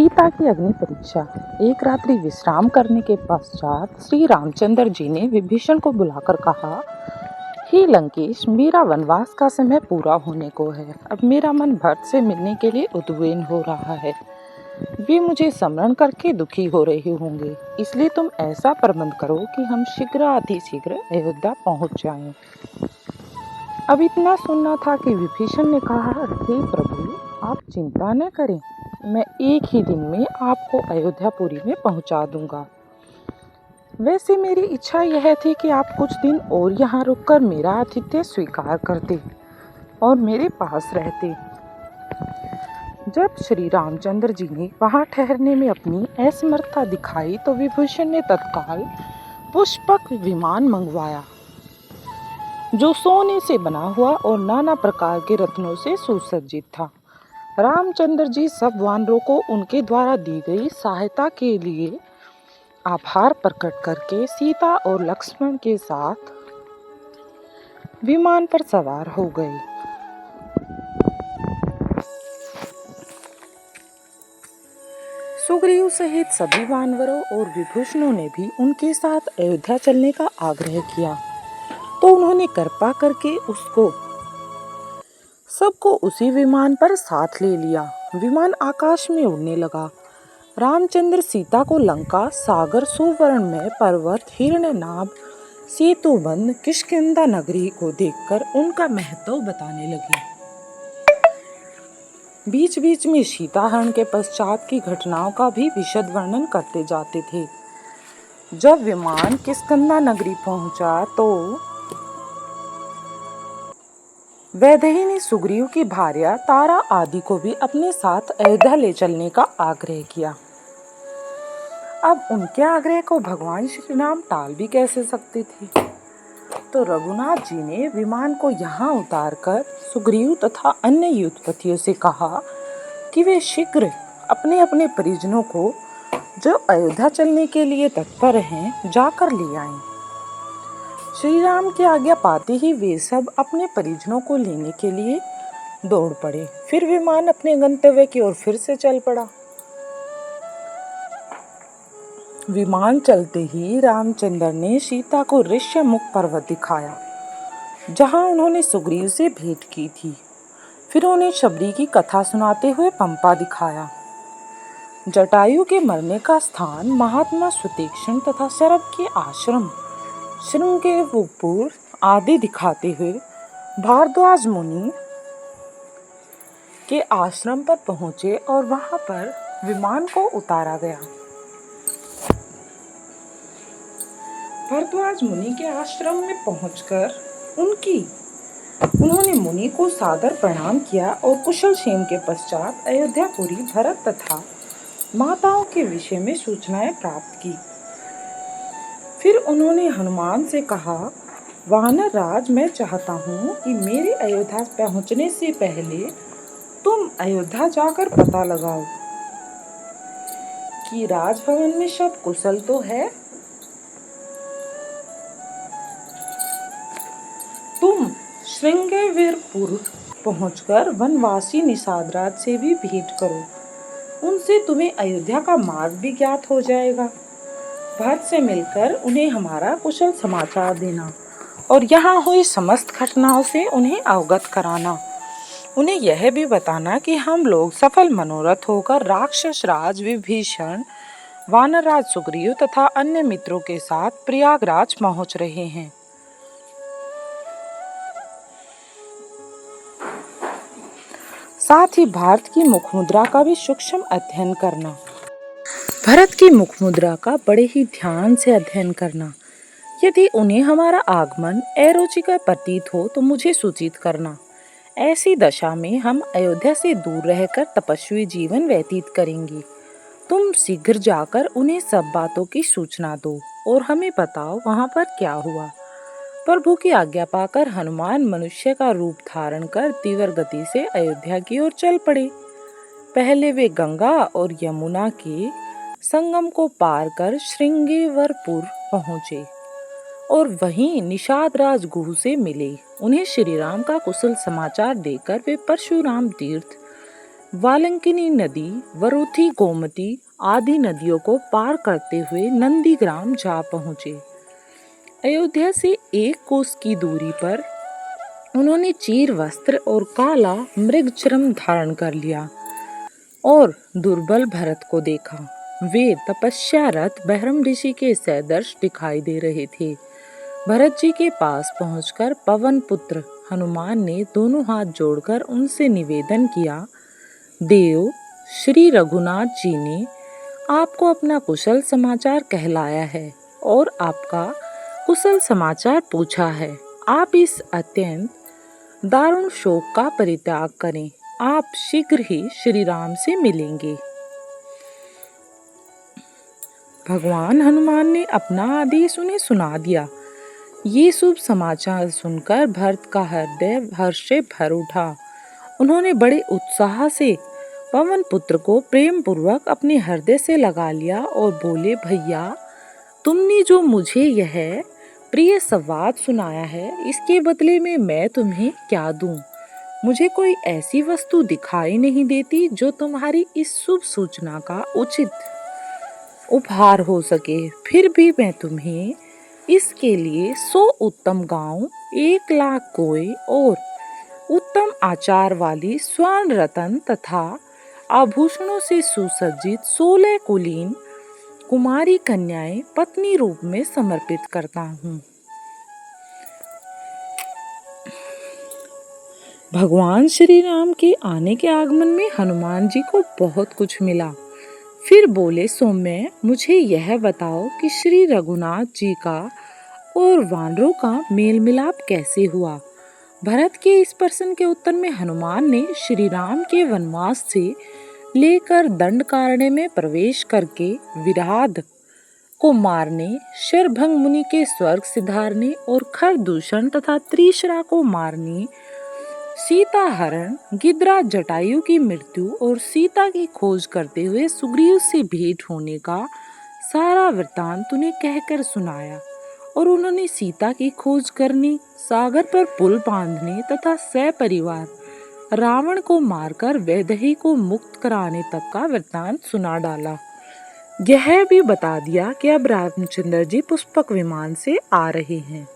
सीता की अग्नि परीक्षा। एक रात्रि विश्राम करने के पश्चात श्री रामचंद्र जी ने विभीषण को बुलाकर कहा, हे लंकेश, मेरा वनवास का समय पूरा होने को है। अब मेरा मन भरत से मिलने के लिए उद्विग्न हो रहा है। वे मुझे स्मरण करके दुखी हो रहे होंगे, इसलिए तुम ऐसा प्रबंध करो कि हम शीघ्र अयोध्या पहुंच जाएं। अब इतना सुनना था कि विभीषण ने कहा, हे प्रभु, आप चिंता न करें, मैं एक ही दिन में आपको अयोध्यापुरी में पहुंचा दूंगा। वैसे मेरी इच्छा यह थी कि आप कुछ दिन और यहाँ रुककर मेरा आतिथ्य स्वीकार करते और मेरे पास रहते। जब श्री रामचंद्र जी ने वहाँ ठहरने में अपनी असमर्थता दिखाई तो विभीषण ने तत्काल पुष्पक विमान मंगवाया, जो सोने से बना हुआ और नाना प्रकार के रत्नों से सुसज्जित था। रामचंद्र जी सब वानरों को उनके द्वारा दी गई सहायता के लिए आभार प्रकट करके सीता और लक्ष्मण के साथ विमान पर सवार हो गए। सुग्रीव सहित सभी वानरों और विभीषणों ने भी उनके साथ अयोध्या चलने का आग्रह किया, तो उन्होंने कृपा करके सबको उसी विमान पर साथ ले लिया। विमान आकाश में उड़ने लगा। रामचंद्र सीता को लंका, सागर, सुवर्णमय पर्वत, हिरण्यनाभ, सेतुबंद किष्किंधा नगरी को देखकर उनका महत्व बताने लगे। बीच बीच में सीताहरण के पश्चात की घटनाओं का भी विशद वर्णन करते जाते थे। जब विमान किष्किंधा नगरी पहुंचा तो वैदेही ने सुग्रीव की भार्या तारा आदि को भी अपने साथ अयोध्या ले चलने का आग्रह किया। अब उनके आग्रह को भगवान श्री राम टाल भी कैसे सकते थे, तो रघुनाथ जी ने विमान को यहाँ उतारकर सुग्रीव तथा अन्य युद्धपतियों से कहा कि वे शीघ्र अपने अपने परिजनों को, जो अयोध्या चलने के लिए तत्पर हैं, जाकर ले आएं। श्री राम की आज्ञा पाते ही वे सब अपने परिजनों को लेने के लिए दौड़ पड़े। फिर विमान अपने गंतव्य की ओर फिर से चल पड़ा। विमान चलते ही रामचंद्र ने सीता को ऋष्यमुख पर्वत दिखाया, जहां उन्होंने सुग्रीव से भेंट की थी। फिर उन्हें शबरी की कथा सुनाते हुए पंपा दिखाया। जटायु के मरने का स्थान, महात्मा सुतीक्ष्ण तथा शरभ के आश्रम श्रृंगेरपुर आदि दिखाते हुए भारद्वाज मुनि के आश्रम पर पहुंचे और वहां पर विमान को उतारा गया। भारद्वाज मुनि के आश्रम में पहुंचकर उन्होंने मुनि को सादर प्रणाम किया और कुशल क्षेम के पश्चात अयोध्यापुरी भरत तथा माताओं के विषय में सूचनाएं प्राप्त की। फिर उन्होंने हनुमान से कहा, वानर राज, मैं चाहता हूँ कि मेरे अयोध्या पहुँचने से पहले तुम अयोध्या जाकर पता लगाओ कि राजभवन में सब कुशल तो है। तुम श्रृंगेरपुर पहुंचकर वनवासी निषाद से भी भेंट करो, उनसे तुम्हें अयोध्या का मार्ग भी ज्ञात हो जाएगा। भरत से मिलकर उन्हें हमारा कुशल समाचार देना और यहाँ हुई समस्त घटनाओं से उन्हें अवगत कराना। उन्हें यह भी बताना कि हम लोग सफल मनोरथ होकर राक्षस राज विभीषण, वानर राज सुग्रीव तथा अन्य मित्रों के साथ प्रयागराज पहुंच रहे हैं। साथ ही भारत की मुखमुद्रा का भी सूक्ष्म अध्ययन करना। भरत की मुखमुद्रा का बड़े ही ध्यान से अध्ययन करना। यदि उन्हें हमारा आगमन अरुचिकर प्रतीत हो तो मुझे सूचित करना। ऐसी दशा में हम अयोध्या से दूर रहकर तपस्वी जीवन व्यतीत करेंगे। तुम शीघ्र जाकर उन्हें सब बातों की सूचना दो और हमें बताओ वहां पर क्या हुआ। प्रभु की आज्ञा पाकर हनुमान मनुष्य का रूप धारण कर तीव्र गति से अयोध्या की ओर चल पड़े। पहले वे गंगा और यमुना के संगम को पार कर श्रृंगेरपुर पहुंचे और वहीं निषाद राज गुह से मिले। उन्हें श्री राम का कुशल समाचार देकर वे परशुराम तीर्थ वालंकिनी नदी, वरुथी, गोमती आदि नदियों को पार करते हुए नंदीग्राम जा पहुँचे। अयोध्या से 1 कोस की दूरी पर उन्होंने चीर वस्त्र और काला मृगचर्म धारण कर लिया और दुर्बल भरत को देखा। वे तपस्यारत बहरम ऋषि के सदृश दिखाई दे रहे थे। भरत जी के पास पहुंचकर पवन पुत्र हनुमान ने दोनों हाथ जोड़कर उनसे निवेदन किया, देव श्री रघुनाथ जी ने आपको अपना कुशल समाचार कहलाया है और आपका कुशल समाचार पूछा है। आप इस अत्यंत दारुण शोक का परित्याग करें, आप शीघ्र ही श्री राम से मिलेंगे। भगवान हनुमान ने अपना आदेश उन्हें सुना दिया। ये शुभ समाचार सुनकर भरत का हृदय हर्ष से भर उठा। उन्होंने बड़े उत्साह से पवन पुत्र को प्रेम पूर्वक अपने हृदय से लगा लिया और बोले, भैया तुमने जो मुझे यह प्रिय संवाद सुनाया है, इसके बदले में मैं तुम्हें क्या दूं? मुझे कोई ऐसी वस्तु दिखाई नहीं देती जो तुम्हारी इस शुभ सूचना का उचित उपहार हो सके। फिर भी मैं तुम्हें इसके लिए 100 उत्तम गांव, 1 लाख कोय और उत्तम आचार वाली स्वर्ण रत्न तथा आभूषणों से सुसज्जित 16 कुलीन कुमारी कन्याएं पत्नी रूप में समर्पित करता हूँ। भगवान श्री राम के आने के आगमन में हनुमान जी को बहुत कुछ मिला। फिर बोले, सौम्य मुझे यह बताओ कि श्री रघुनाथ जी का और वानरों का मेल मिलाप कैसे हुआ? भरत के इस प्रश्न के उत्तर में हनुमान ने श्री राम के वनवास से लेकर दंडकारण्य में प्रवेश करके विराध को मारने, शरभंग मुनि के स्वर्ग सिधारने और खरदूषण तथा त्रिशरा को मारने, सीता हरण, गिद्धराज जटायु की मृत्यु और सीता की खोज करते हुए सुग्रीव से भेंट होने का सारा वृत्तांत उन्हें कहकर सुनाया। और उन्होंने सीता की खोज करने, सागर पर पुल बांधने तथा सपरिवार रावण को मारकर वैदेही को मुक्त कराने तक का वृत्तांत सुना डाला। यह भी बता दिया कि अब रामचंद्र जी पुष्पक विमान से आ रहे हैं।